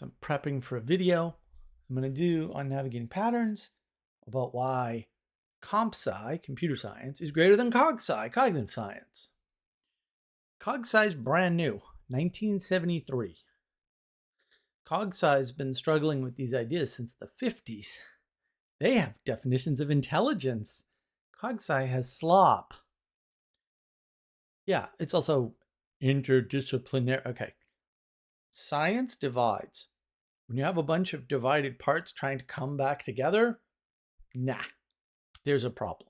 So I'm prepping for a video I'm going to do on navigating patterns about why CompSci, computer science, is greater than CogSci, cognitive science. CogSci is brand new, 1973. CogSci has been struggling with these ideas since the 50s. They have definitions of intelligence. CogSci has slop. Yeah, it's also interdisciplinary. Okay. Science divides. When you have a bunch of divided parts trying to come back together, nah, there's a problem.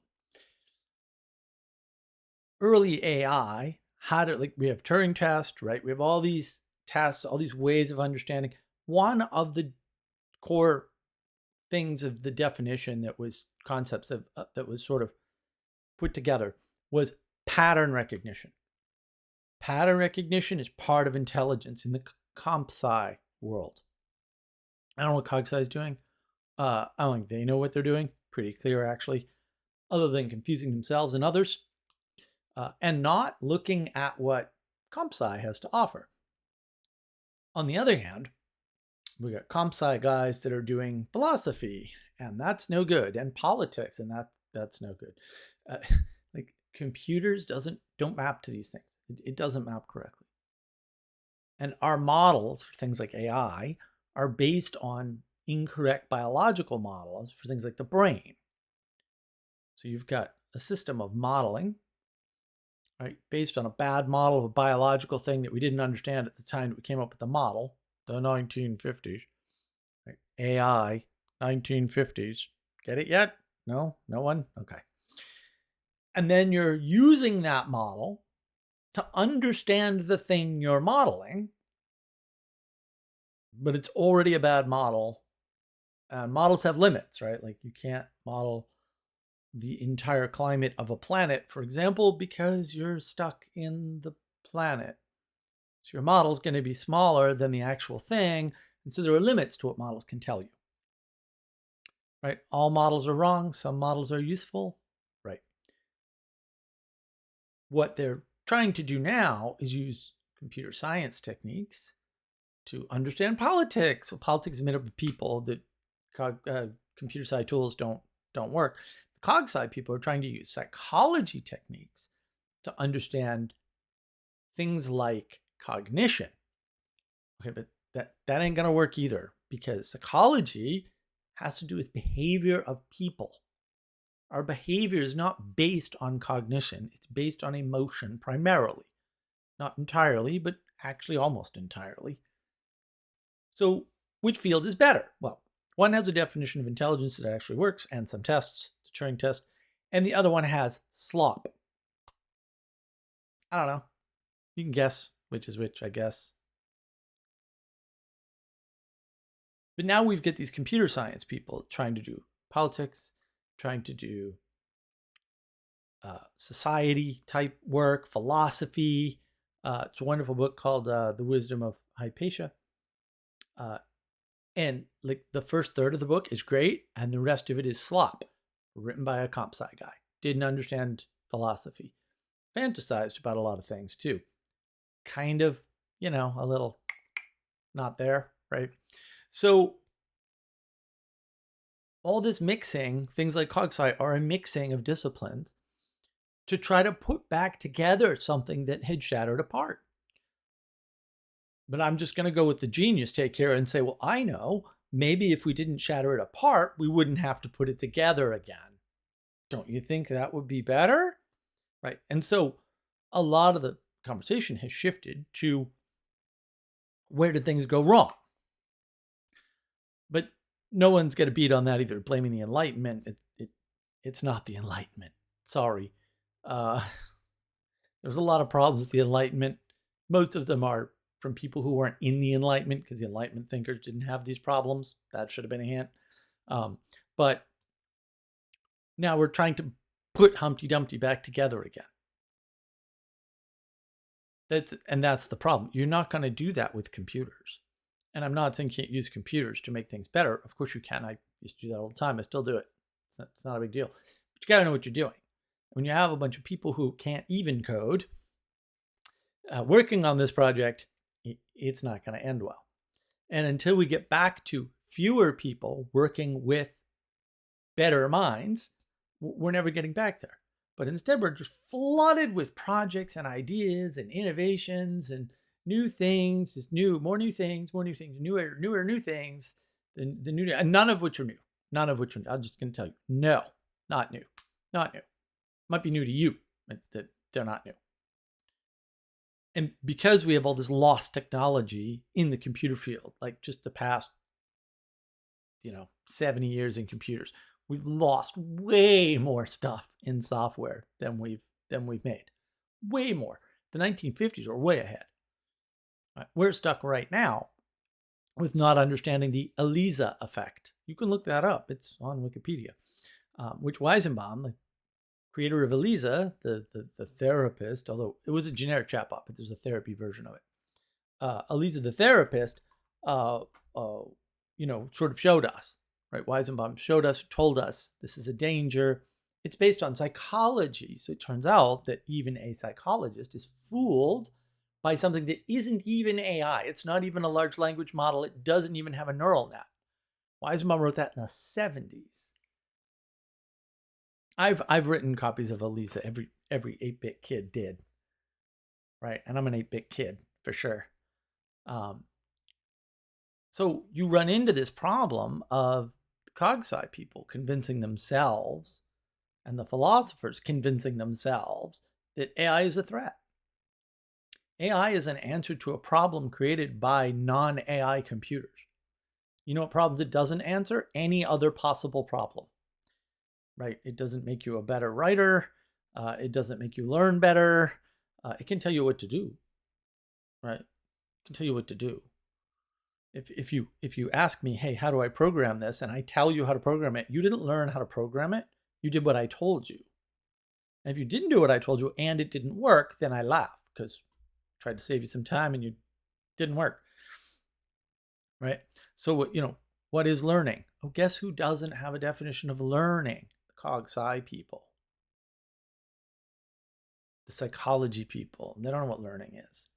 Early AI had it like we have Turing test, right? We have all these tests, all these ways of understanding. One of the core things of the definition that was concepts of that was sort of put together was pattern recognition. Pattern recognition is part of intelligence in the CompSci world. I don't know what CogSci is doing. I don't think they know what they're doing. Pretty clear, actually, other than confusing themselves and others, and not looking at what CompSci has to offer. On the other hand, we got CompSci guys that are doing philosophy, and that's no good, and politics, and that's no good. Like computers don't map to these things. It doesn't map correctly. And our models for things like AI are based on incorrect biological models for things like the brain. So you've got a system of modeling, right, based on a bad model of a biological thing that we didn't understand at the time that we came up with the model, the 1950s. Right? AI, 1950s. Get it yet? No? No one? Okay. And then you're using that model to understand the thing you're modeling, but it's already a bad model. Models have limits, right? Like you can't model the entire climate of a planet, for example, because you're stuck in the planet. So your model is going to be smaller than the actual thing, and so there are limits to what models can tell you. Right? All models are wrong. Some models are useful. Right. What they're trying to do now is use computer science techniques to understand politics. Well, politics is made up of people that computer sci tools don't work. The CogSci people are trying to use psychology techniques to understand things like cognition. Okay, but that ain't gonna work either, because psychology has to do with behavior of people. Our behavior is not based on cognition. It's based on emotion primarily. Not entirely, but actually almost entirely. So which field is better? Well, one has a definition of intelligence that actually works and some tests, the Turing test, and the other one has slop. I don't know. You can guess which is which, I guess. But now we've got these computer science people trying to do politics, trying to do society type work, philosophy. It's a wonderful book called The Wisdom of Hypatia. And like the first third of the book is great, and the rest of it is slop, written by a CompSci guy. Didn't understand philosophy. Fantasized about a lot of things too. Kind of, a little not there, right? So all this mixing, things like CogSci are a mixing of disciplines to try to put back together something that had shattered apart. But I'm just going to go with the genius take here and say, well, I know, maybe if we didn't shatter it apart, we wouldn't have to put it together again. Don't you think that would be better? Right. And so a lot of the conversation has shifted to where did things go wrong? But no one's going to beat on that either, blaming the Enlightenment. It's not the Enlightenment. Sorry. There's a lot of problems with the Enlightenment. Most of them are from people who weren't in the Enlightenment, because the Enlightenment thinkers didn't have these problems. That should have been a hint. But now we're trying to put Humpty Dumpty back together again. That's the problem. You're not going to do that with computers. And I'm not saying you can't use computers to make things better. Of course you can. I used to do that all the time. I still do it. It's not a big deal. But you got to know what you're doing. When you have a bunch of people who can't even code working on this project, it's not going to end well. And until we get back to fewer people working with better minds, we're never getting back there. But instead, we're just flooded with projects and ideas and innovations and new things, just more new things, new things, and none of which are new. None of which are new. I'm just going to tell you, no, not new. Not new. Might be new to you, but they're not new. And because we have all this lost technology in the computer field, like just the past, 70 years in computers, we've lost way more stuff in software than we've made. Way more. The 1950s were way ahead. Right? We're stuck right now with not understanding the ELIZA effect. You can look that up. It's on Wikipedia. Which Weizenbaum, the creator of ELIZA, the therapist, although it was a generic chatbot, but there's a therapy version of it. ELIZA, the therapist, sort of showed us, right? Weizenbaum showed us, told us this is a danger. It's based on psychology. So it turns out that even a psychologist is fooled by something that isn't even AI. It's not even a large language model. It doesn't even have a neural net. Weizenbaum wrote that in the 70s. I've written copies of ELIZA. Every 8-bit kid did, right? And I'm an 8-bit kid for sure. So you run into this problem of the CogSci people convincing themselves and the philosophers convincing themselves that AI is a threat. AI is an answer to a problem created by non-AI computers. You know what problems it doesn't answer? Any other possible problem. Right? It doesn't make you a better writer. It doesn't make you learn better. It can tell you what to do. Right? It can tell you what to do. If you ask me, hey, how do I program this? And I tell you how to program it, you didn't learn how to program it. You did what I told you. And if you didn't do what I told you and it didn't work, then I laugh because I tried to save you some time and you didn't work. Right? So what is learning? Oh, guess who doesn't have a definition of learning? The CogSci people. The psychology people. They don't know what learning is.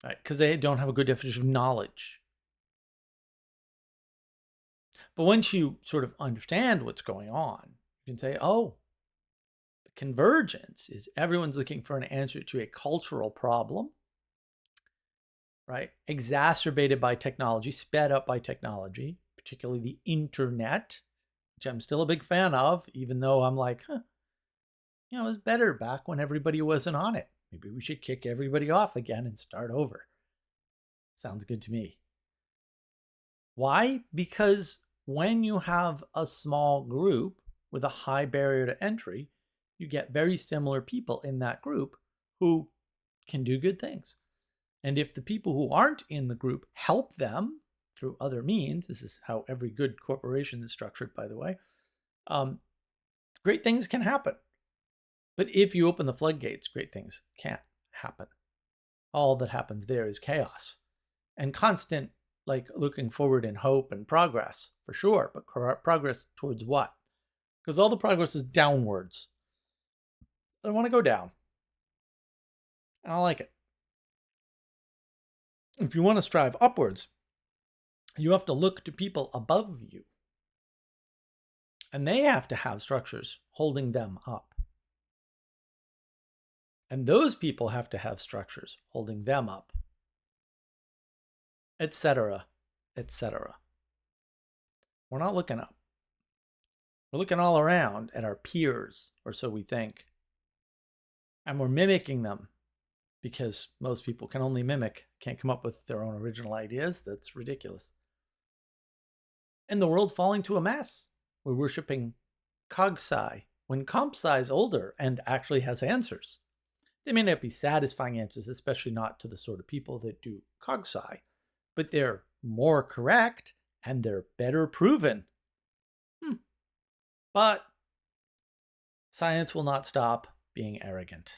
Right? Because they don't have a good definition of knowledge. But once you sort of understand what's going on, you can say, oh, the convergence is everyone's looking for an answer to a cultural problem, right? Exacerbated by technology, sped up by technology, particularly the internet, which I'm still a big fan of, even though I'm like, it was better back when everybody wasn't on it. Maybe we should kick everybody off again and start over. Sounds good to me. Why? Because when you have a small group with a high barrier to entry, you get very similar people in that group who can do good things. And if the people who aren't in the group help them through other means, this is how every good corporation is structured, by the way, great things can happen. But if you open the floodgates, great things can't happen. All that happens there is chaos and constant, looking forward in hope and progress, for sure. But progress towards what? Because all the progress is downwards. I want to go down. I don't like it. If you want to strive upwards, you have to look to people above you. And they have to have structures holding them up. And those people have to have structures holding them up, etc., etc. We're not looking up. We're looking all around at our peers, or so we think. And we're mimicking them because most people can only mimic, can't come up with their own original ideas. That's ridiculous. And the world's falling to a mess. We're worshiping CogSci when CompSci is older and actually has answers. They may not be satisfying answers, especially not to the sort of people that do CogSci, but they're more correct and they're better proven. But science will not stop being arrogant.